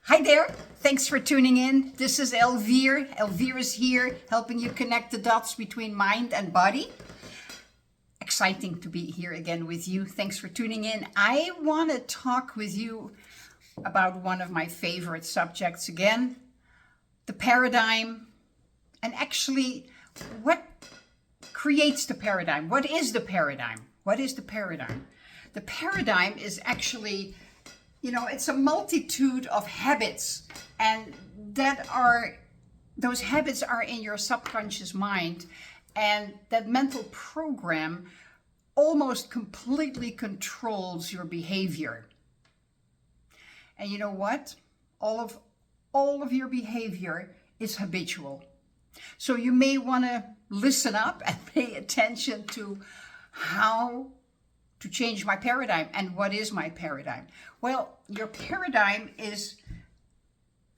Hi there. Thanks for tuning in. This is Elvire. Elvire is here helping you connect the dots between mind and body. Exciting to be here again with you. Thanks for tuning in. I want to talk with you about one of my favorite subjects again, the paradigm, and actually what creates the paradigm. What is the paradigm? What is the paradigm? The paradigm is actually, it's a multitude of habits, and those habits are in your subconscious mind, and that mental program almost completely controls your behavior. And you know what? All of your behavior is habitual. So you may want to listen up and pay attention to how to change my paradigm. And what is my paradigm? Well, your paradigm is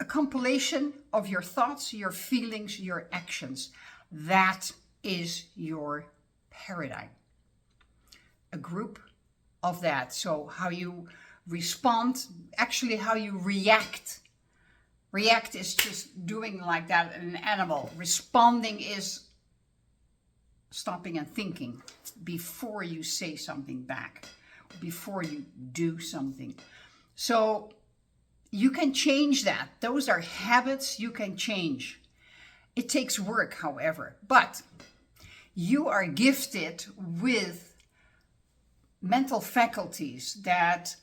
a compilation of your thoughts, your feelings, your actions. That is your paradigm. A group of that. So how you respond, actually how you react. React is just doing like that in an animal. Responding is stopping and thinking before you say something back, before you do something. So you can change that. Those are habits you can change. It takes work, however, but you are gifted with mental faculties that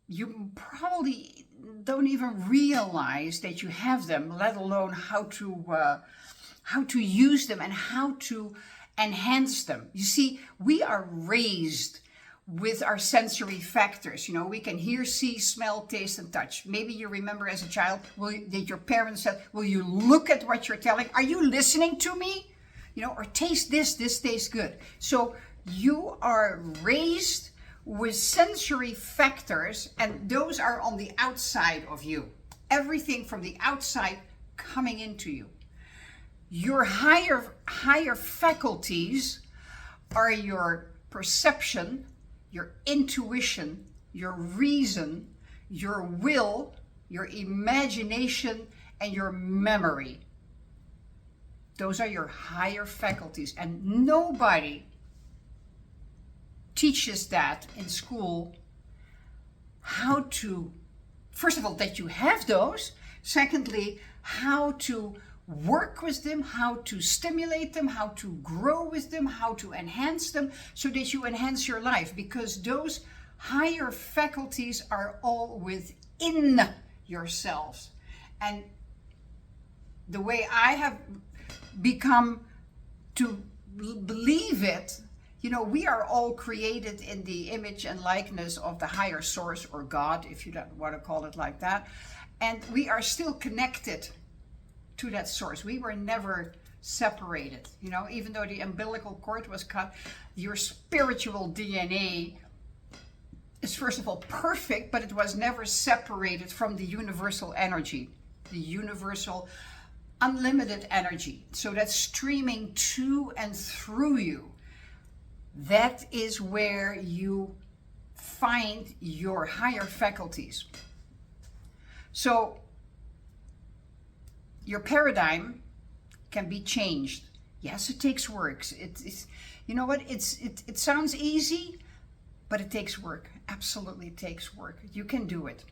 you probably don't even realize that you have them, let alone how to use them and how to enhance them. You see, we are raised with our sensory factors. We can hear, see, smell, taste, and touch. Maybe you remember as a child that your parents said, will you look at what you're telling? Are you listening to me? Or taste this tastes good. So you are raised with sensory factors, and those are on the outside of you. Everything from the outside coming into you. Your higher faculties are your perception, your intuition, your reason, your will, your imagination, and your memory. Those are your higher faculties, and nobody teaches that in school. How to, first of all, that you have those. Secondly, how to work with them, how to stimulate them, how to grow with them, how to enhance them so that you enhance your life, because those higher faculties are all within yourselves. And the way I have become to believe it, we are all created in the image and likeness of the higher source, or God, if you don't want to call it like that. And we are still connected to that source. We were never separated. Even though the umbilical cord was cut, your spiritual DNA is, first of all, perfect, but it was never separated from the universal energy, the universal unlimited energy. So that's streaming to and through you. That is where you find your higher faculties. So your paradigm can be changed. Yes, it takes work. It's it sounds easy, but it takes work. Absolutely, it takes work. You can do it,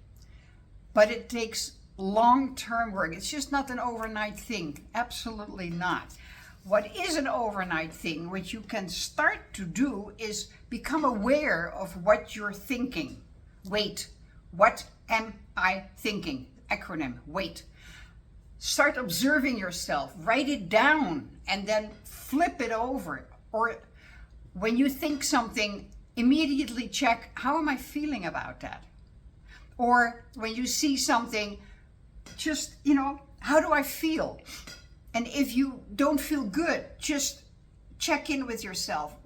but it takes long-term work. It's just not an overnight thing. Absolutely not. What is an overnight thing, what you can start to do, is become aware of what you're thinking. Wait, what am I thinking? Acronym, wait. Start observing yourself, write it down, and then flip it over. Or when you think something, immediately check, how am I feeling about that? Or when you see something, just, how do I feel? And if you don't feel good, just check in with yourself.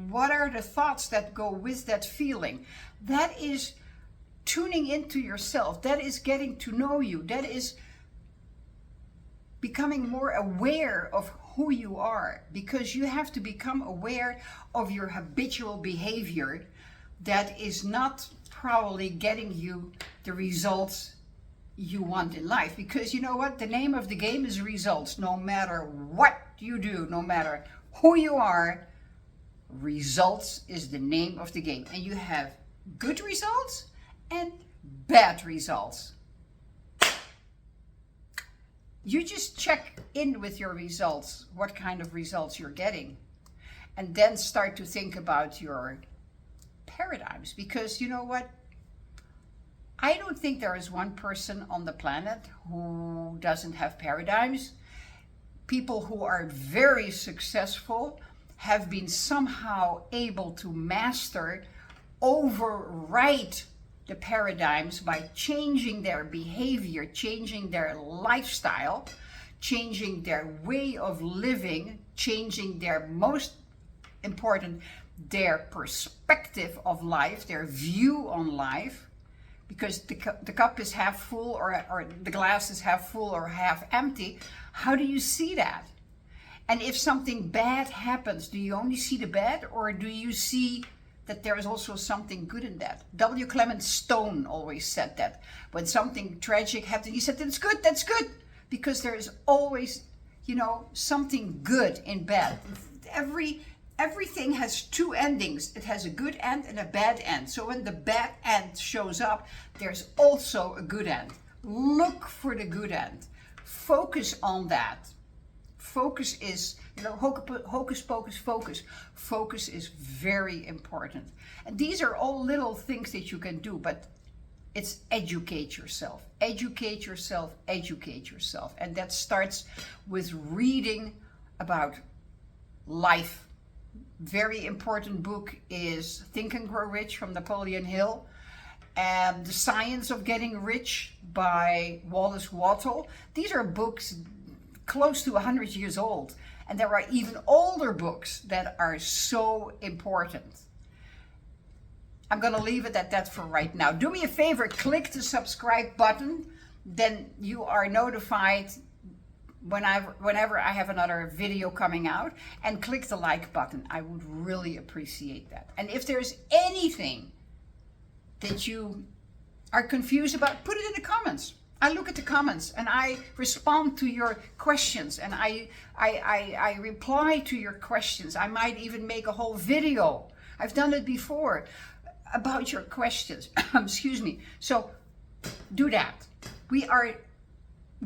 What are the thoughts that go with that feeling? That is tuning into yourself. That is getting to know you. That is becoming more aware of who you are, because you have to become aware of your habitual behavior that is not probably getting you the results you want in life. Because you know what? The name of the game is results. No matter what you do, no matter who you are, results is the name of the game. And you have good results and bad results. You just check in with your results, what kind of results you're getting. And then start to think about your paradigms. Because you know what? I don't think there is one person on the planet who doesn't have paradigms. People who are very successful have been somehow able to master, override the paradigms by changing their behavior, changing their lifestyle, changing their way of living, changing their most important, their perspective of life, their view on life. Because the cup is half full or the glass is half full or half empty. How do you see that? And if something bad happens, do you only see the bad, or do you see that there is also something good in that? W. Clement Stone always said that. When something tragic happened, he said, that's good. Because there is always, something good in bad. Everything has two endings. It has a good end and a bad end. So when the bad end shows up, there's also a good end. Look for the good end. Focus on that. Focus is, hocus pocus focus. Focus is very important. And these are all little things that you can do, but it's educate yourself. Educate yourself, educate yourself. And that starts with reading about life. Very important book is Think and Grow Rich from Napoleon Hill, and The Science of Getting Rich by Wallace Wattle. These are books close to 100 years old, and there are even older books that are so important. I'm going to leave it at that for right now. Do me a favor, click the subscribe button, then you are notified whenever I have another video coming out, and click the like button. I would really appreciate that. And if there's anything that you are confused about, put it in the comments. I look at the comments and I respond to your questions, and I reply to your questions. I might even make a whole video. I've done it before about your questions. Excuse me. So do that. We are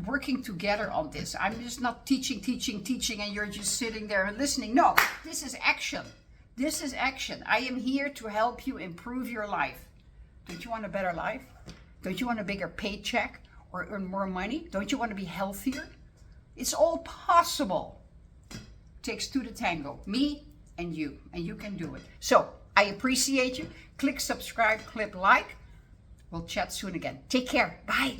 working together on this. I'm just not teaching, and you're just sitting there and listening. No, this is action. This is action. I am here to help you improve your life. Don't you want a better life? Don't you want a bigger paycheck or earn more money? Don't you want to be healthier? It's all possible. It takes two to tango, me and you can do it. So I appreciate you. Click subscribe, click like. We'll chat soon again. Take care. Bye.